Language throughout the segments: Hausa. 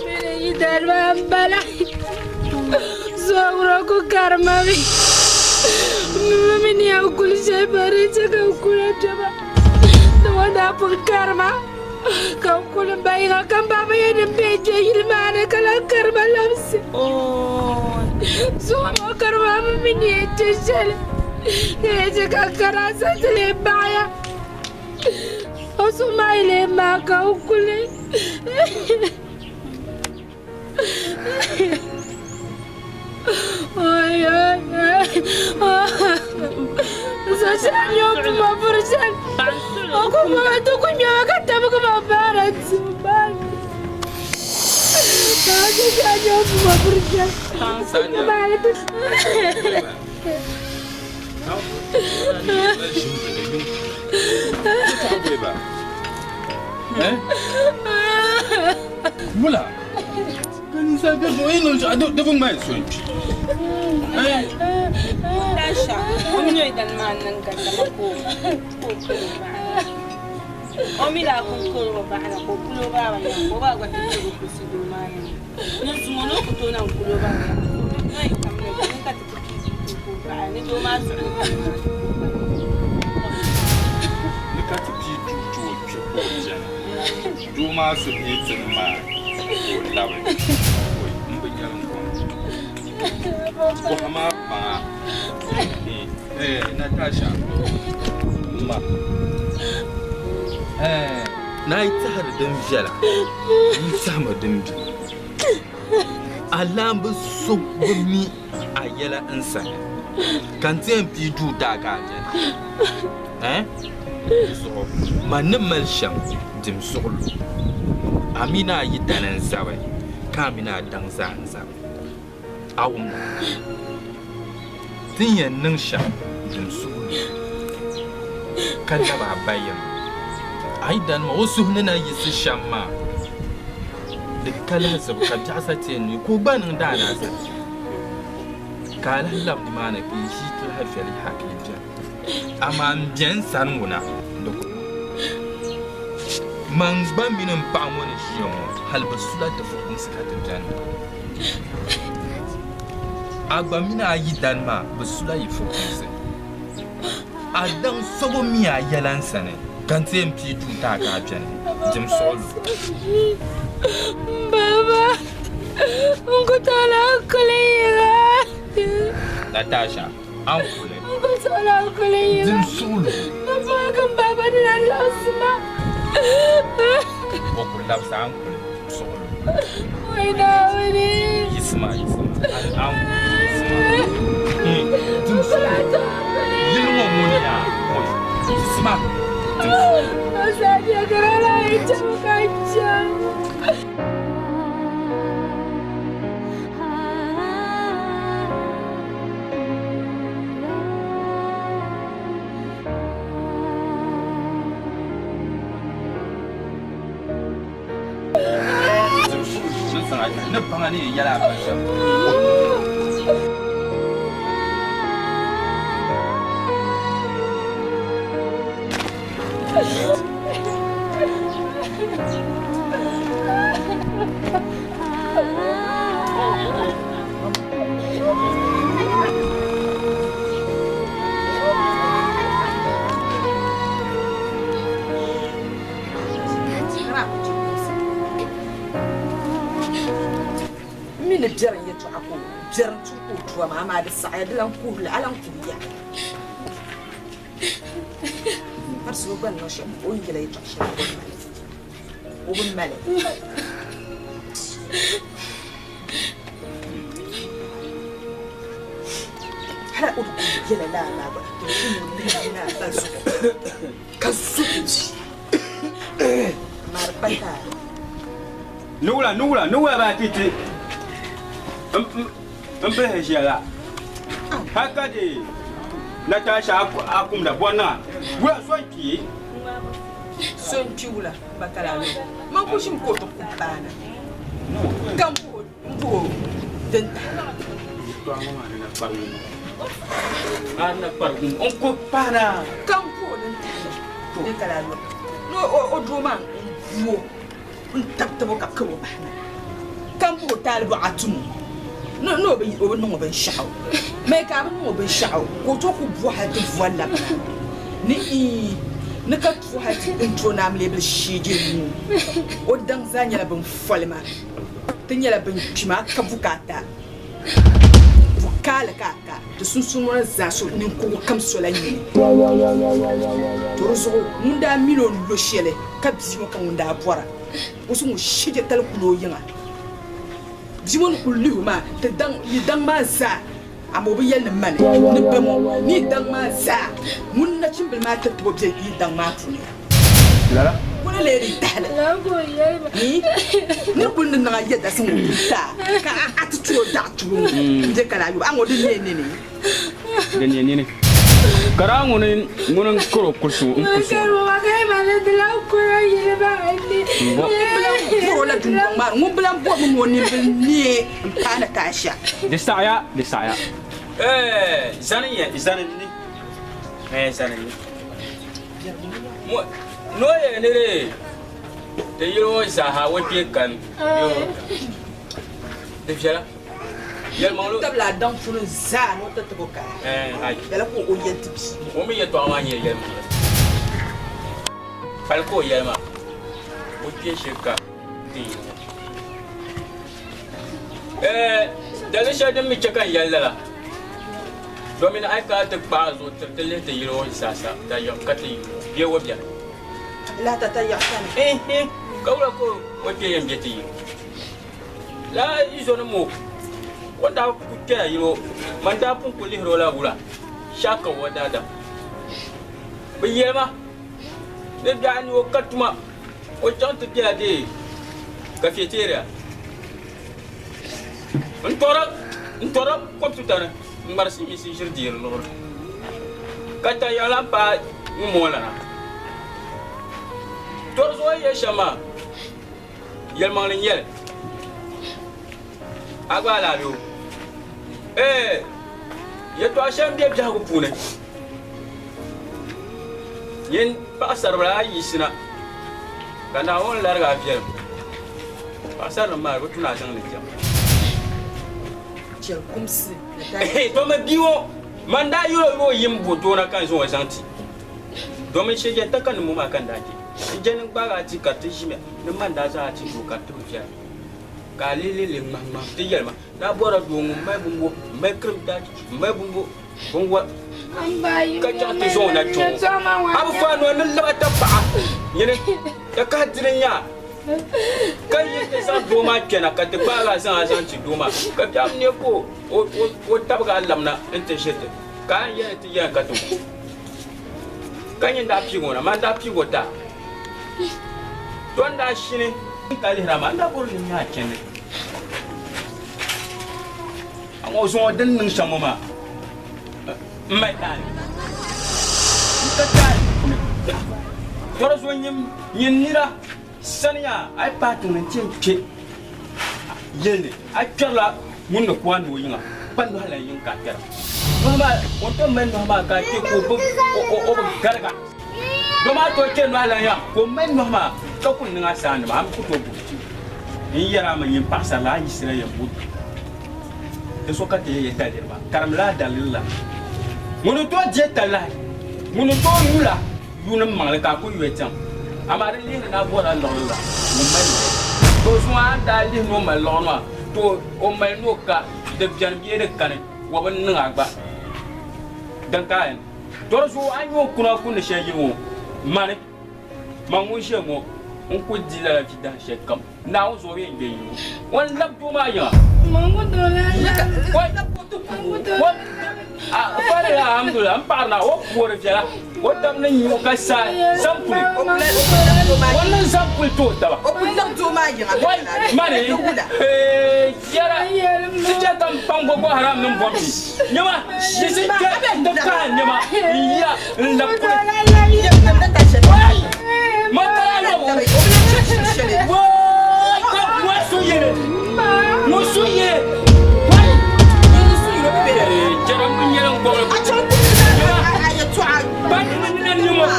Mene idal bambala. Zogro karmami. Mene ya kul shay bare jaga kula jaba. Wanda pun karma. Kau kul bayinga kan baba ya beje hilmane kala karma lamsi. Oh. Zogo karma mene tejal. Jaga karasa tele baya. Osuma ile maka ukule. Ay ay ay. Saya nyop ma burjan. Aku mau tu kunya kata aku mau barat suban. Aku saya nyop ma burjan. Saya barat. Mula, kan sabi ko ino ado devong mai sonti. Tasha, kunyo idan man ng ganda ko. Omila kung kuro ba na ko kulo ba ya ko ba ko tiro ko siduman. Nung sumono ko to ng kulo ba. Ay kamne ko ka ko ba ni do ma so. Ni ka ti pi tu tu ko ja. Do ma so ni tin ma. Ko lawe. Ko mbenyalan ko. Ko hama pa. Natasha. Ma. Na yi tsahar don biyar, yi sama don bi. Alambu so gumi a yala ansa. Kan tiyan fi duta ka jan. So, manin malshan dim solo. Amina yi danan zawai, kamina dan zan zawai. Awun. Tinyan nan shan dim solo. Kan ba bayan. Aidan ma wasu nana yi su shamma da kala zabka jasa ce ni ko banin da na sa kala lam ma na ki shi to hafiyar hakija amma biyan san muna da ku man ban minin ba wani shi mu halba sula da fukun suka ta jan agba mina yi dan ma ba sula yi fukun sai adan sobo miya yalan sane kan tem pi tu ta ka jan jim solo Baba, unko tala kuliga. Natasha, kule. Unko tala kuliga. Jim solo. Baba kan baba na lasma. Oku labsa kule solo. Wai na wani. Isma. Jim solo. Yilmo munya. Isma. Masanya kerana itu kacang. Na pangani yala ba siya. Mina jaran ya to ako jaran tu ko tuwa mama da sa'a da lan ku la alan ku ya har so ban no shi on gele to shi o bin male hala o ku gele la ba to shi ne na ba su ka su mar bata Nugula ba titi. Mbe hejela. Haka de Natasha akum da bona. Wa sonki. Sonki wula bakala lo. Man ko shim ko to kubana. Gambo mbo den Ana pargum onko pana. gambo den kala lo. No o droma wo. Un tap tabo ka ko bana. kan bu tal bu atum no be o no be shaw me ka no be shaw ko to ku bu ha de voila ni ka tu ha intro nam le be shije mu o dan zanya la ben folma tinya la ben pima ka bukata bukala kaka de sunsun wona zaso ni ko kam sola ni to rozo munda million lo shele ka bizimo kan munda bora o sun shije tal kulo yinga bizimo ko liuma te dan ma za amo bi yel man ni bemo ni dan ma za mun na cimbel ma ta to bi yi dan ma tuni lala wala le ri tala la go yai ba ni kun na yeda sun ta ka atu da tu je kala yu an wodi ne ne kara ngonen koro kursu karo wa kai ba le la ko yai ba ni ko la dun ma mu blan bo mu ni ni kana tasha de saya zaniye zanini zanini mo no ye ne re de yo sa ha wo tie kan yo de fiala yel manglo tabla dan fulu za no to ka ay yala ko o yenti o mi ye to ama nye yel pal ko yel ma o tie sheka ti dale sha dem mi chekan yel la domina ay ka te bazo te le te yiro sasa da yo kati ye wo bia la tata yakana kawla ko o tie yem jeti la izo no mo wanda ku ke yiro manda pun ko lihro la wula shaka wadada biyema de gani o katuma o chante dia de cafeteria ntora computer marsi isi jirdir lor kata yala pa mola torzo ye shama yel manglen yel agba la lo ye to asham de jago pune yen pasar bra yisina kana on larga fiel pasar ma ko tuna san le jam je comme si to me biwo manda yo yimbo to na kan so wasanti do me shege takan mu ma kan dake jenin baga ti kartu jime ni manda za ti ko kartu fiel ka lele mamma te yelma na bora dongu mai bumbo mai kripta mai bumbo bongwa ambayi ka jante zo na to abu fa no nan labata ba yene da ka direnya kai yake san doma kenan ka te baga san ci doma ka ta ne ko o tabga lamna inte shete ka yene ti yan ka to kan yin da fi gona man da fi gota don da shi ne kali ramanda burin ya kene amo so den nin shamoma mai tan ka tan toro so yin nira sanya ai patu nan ce yene ai kala mun da kwano yinga ban hala yin ka kera kuma wato men no ma ka ke ko o garga doma to ke no hala ya ko men no ma to kun nga san ma am ku to in yara ma yin pasa la yi sira ya but de so ka te ye talir ba karam la dalilla munu to je tala munu to yula yuna ma ka ku yetam amare li na bora lo la mun mai to so anda li no ma lo no to o mai no ka de bian bi de kan wa ban nga ba dan ka en to so anyo kuna kun she yi mo mane mangu she mo on ko dila fi dan she kam na o zo yen be yi won lab to ma ya mangu do la wa fare alhamdulillah parna o ko re fela o tam na nyu ka sa sampul wannan sampul to ta ba o bulan to ma yin mane yara sije tam pango ko haram num bombi nyama yisi ke da ka nyama ya la ko matara yo wa su yere musu ye wai musu yo be jaram nyere ngoro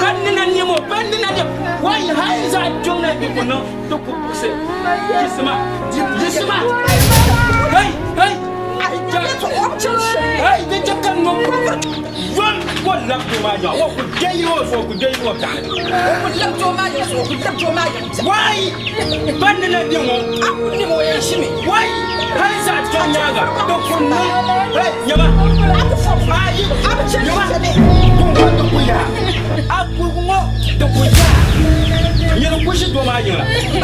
bandina nyimo wai hai za jomna bi ko no to ku se jisma hey de jakan no run ko la to ma ya wo ku dei wo so ku dei wo ta ku lam to ma ya so ku lam to ma ya why ban na de mo ni mo ya shimi why hai sa to nyaga to ku no hey nyama ai nyama ku ko to ku ya aku ngo to ku ya ni no ku shi to ma ya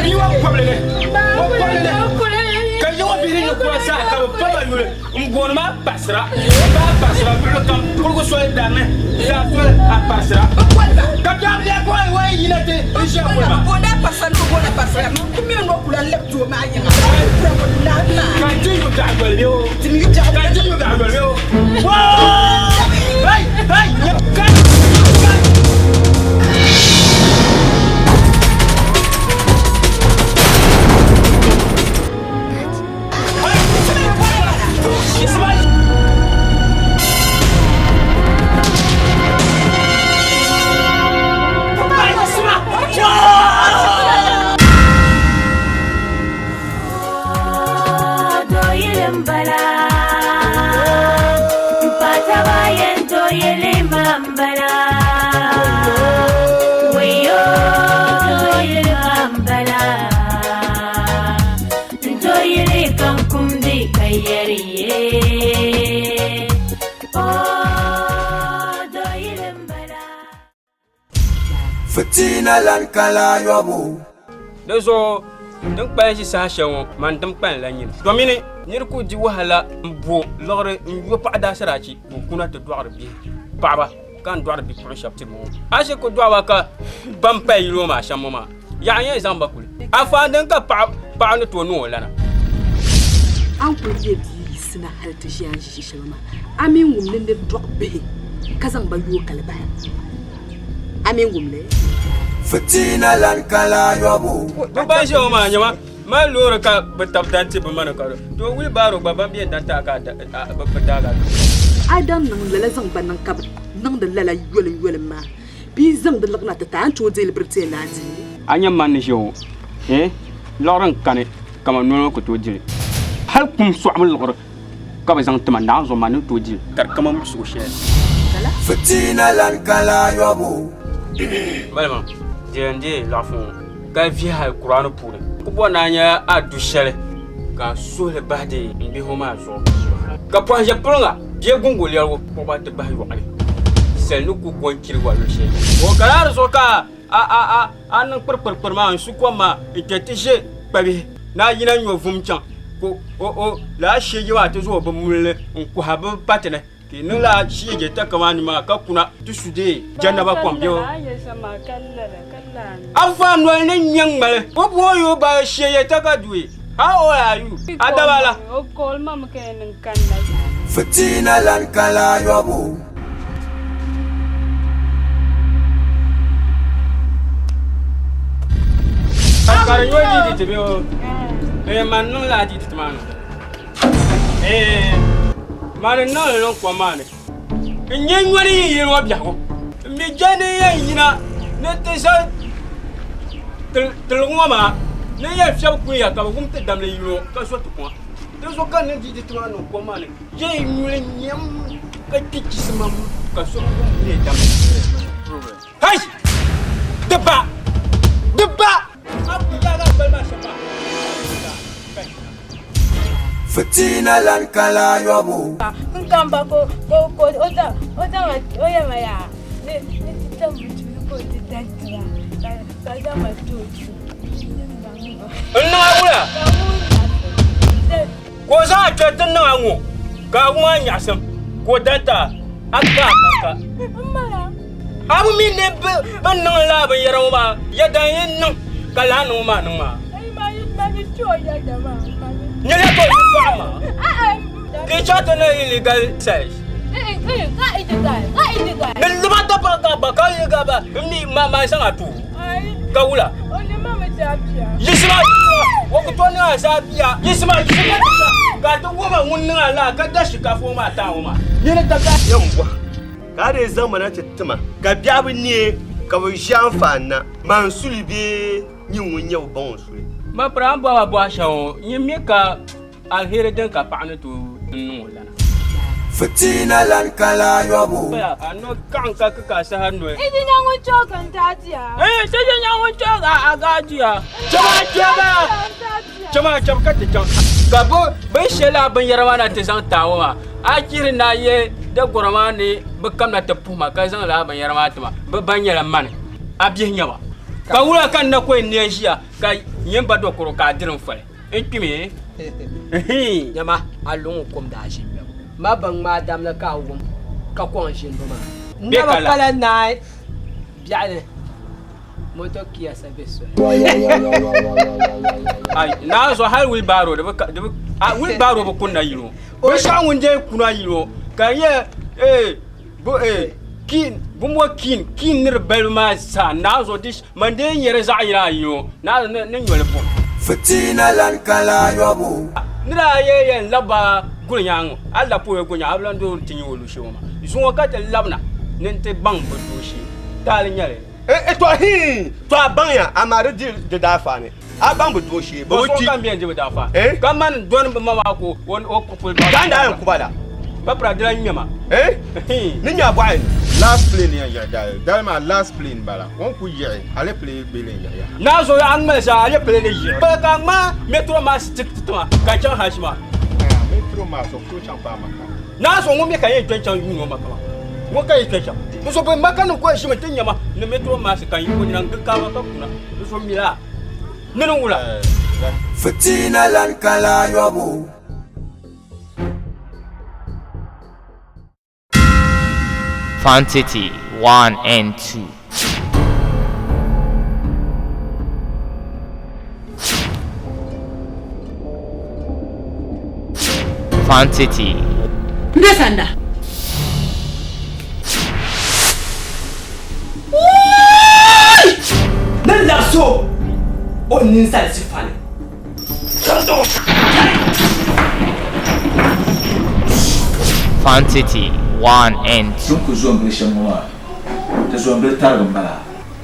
ni wa problème kan yo bi ni ko sa ka ba ba yule ngona ma pasra bi kam pour ko so dane ya so a pasra ka jam le ko wa yina te insha Allah ko da pasan ko da pasra ku mi no kula le to ma ya kan ji yu da gol yo timi yu ja kan ji yu da gol yo hey kan Fitina lan kala yobu. Deso dun kpan si sa shawo man dum kpan la nyin. Domini nyir ku di wahala mbo logre yo pa da sarachi bu kuna to doar bi. Baba kan doar bi pro shapti mo. Ashe ko doa ka bam pay ro ma shamoma. Ya yen zamba kul. Afa dan ka pa no to no lana. An ku ye di sina hal ta shi an shi shama amin wumnin da dok be kazan ba yo kalba amin wumle Fitina lan kala yobu. Bu ba shi ma nyama ma lura ka batab dan ti bu mana ka to wi baro baban biyan dan ta ka ba daga adam nan lala zan ban nan kab nan da lala yole ma bi zan da lagna ta an to je liberté na di anya man ni jo loran kane kama nono ko to jiri hal kum so amal lor ka ba zang tama na zo man to jiri kar kama mu so she Fitina lan kala yobu. balma jende la fon ka vi ha qur'an pour ko bona nya adu shele ka so le bade mbi homa zo ka po je pronga je gungol yawo ko ba te ba yo ale sel nu ku ko kiri wa lo she o karar so ka an per ma su ko ma itete je babi na yina nyo vum chan ko o la sheji wa te zo ba mulle ko ha ba patene ki nula sheje ta kama ni ma ka kuna tu sude janaba kwam yo afa no ne nyang male o boyo ba sheye ta ka duwe how old are you adabala o kol mam ken kan na Fitina lan kala yobu. akara yo di te be man no la di te man man no lo kwa man nyen wari yi ro bia ko mi jane ye yina ne te sa te lo ma ne ye fia ku ya ka ko te dam le yiro ka so to ko te so ka ne di te man ko man ye nyule nyam ka ti kisma ka so ko ne dam problem hay deba Fitina lan kala yobu. nkamba ko oya maya ne tamu ko ditantira kaza matutu na wula ko za ka tan na ngo ka wa nyasam ko data aka mara abu min ne ban nan la ban yarawa ba ya dan yin nan kala nan ma ai ma ni to ya da ma ne le ko ba ma ke chata na illegal sex ka ita ne luma ta ba ka yi ga ba ni ma san atu ka wula oni mama tapia yisma wo ko to na sabia yisma ka to wo ba mun na la ka da shi ka fo ma ta wo ma ni ne ta ka yamwa ka da zama na tattuma ka biya bin ne ka bai shan fanna man sulbe Nyɛ o bɔn suli. Ma pra an bɔ a shɛŋ nyɛ mi ka alheri din ka paɣa ni tu niŋ o lana. Fitina lan kala yobu. A no kan ka saha no. Idi nyango chokan tatia. Sai nyango choka a gajiya. Chama ka ta can. Ka bo bai shela ban yarwa na ta san tawo ma. A kiri na ye da gorama ne ba kam na ta puma ka san la ban yarwa ta ma. Ba ban yara man. A biye nyawa. Ka wura kan na ko ne shiya ka yin ba dokoro ka dirin fare. In kimi nyama alungu kom da shi ma ban ma dam na ka wum ka kon shin ba ma na ba kala nai biale moto kia service ai na so har wheelbarrow da wheelbarrow ba kunna yiro ko sha wunde kuna yiro ka ye kin bumwa kin nir belma sa na zo dish mande yere za ira yiro na nyole po Fitina lan kala yobu. Nira ye laba gunyang alla po gunya ablando tinyi wolu shoma zuwa ka te labna nente bang bodoshi tal nyare to abanya amare de dafa ne abang bu doshi ba wuti kan biyan de dafa kaman don mama ko won o ko ganda yan kubala ba pra de nyama ni nya bwa last plane ya dalma last plane bala on ku ye ale play bele ya na so an ma sa ale play ne ye ba ka ma metro ma stick to ka chan hashima metro ma so ko chan pa maka na so mo me ka ye twan yu no maka mo ka ye twan so ba maka no ko shi mutun nyama ne metro ma sa kan yi ko nan ka wa ka kuna so mira nenu wula Fitina lan kala yobu. Fantity 1 and 2. Fantity. Ndesanda. Nan la so on ninsa sifane. Fantity 1 and 2. Donc zo mbele shamwa te zo mbele targa mbala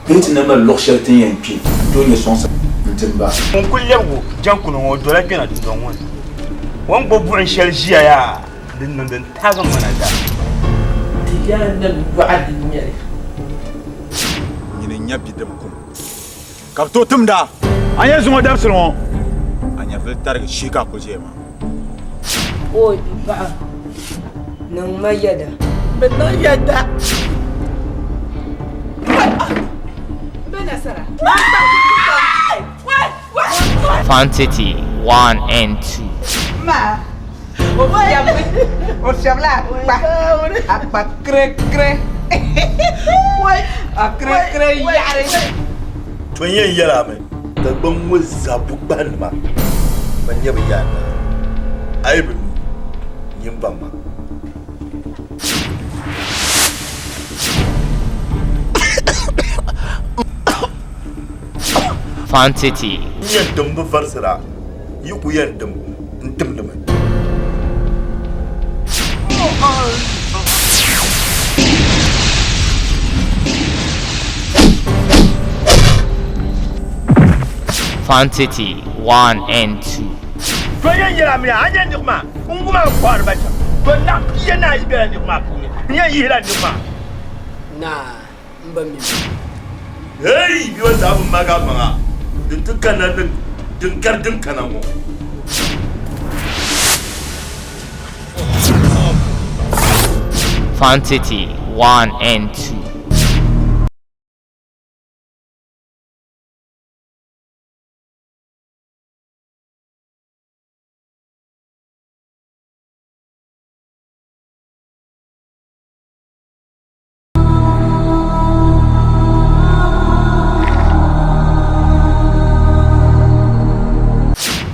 bint na ma loxel tin yen pi do ni sonsa ntimba on kullebu jankunu wo do la gena do won won bo bu shel jiya ya din nan den taga mana da tiyan da wa'ad nyare ni nya bi dem kum kapto tumda anya zumo dam sron anya vel targa shika ko jema o di ba nan mayada Benan yada. Benasara. Fantity 1 and 2. Ma. O siamla pa. Apa kre. Wai, kre yare. to yen yara mai da ban mu zabu ban ma ban yaba yana ai bin yin ban ma Fantity. Yen dum bu farsira yi ku yen dum ntim dum Fantity 1 and 2. to yen yara mai anya ndikma nguma kwar ba ta to na yana yi ga ndikma ku ne yen yi la ndikma na mbami hey bi wanda abun maga manga din tukana din gardin kana mu Fantity 1 and 2.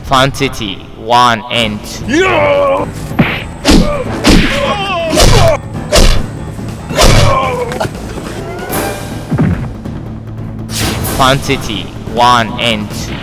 Fantity 1 and 2. Fantity 1 and 2.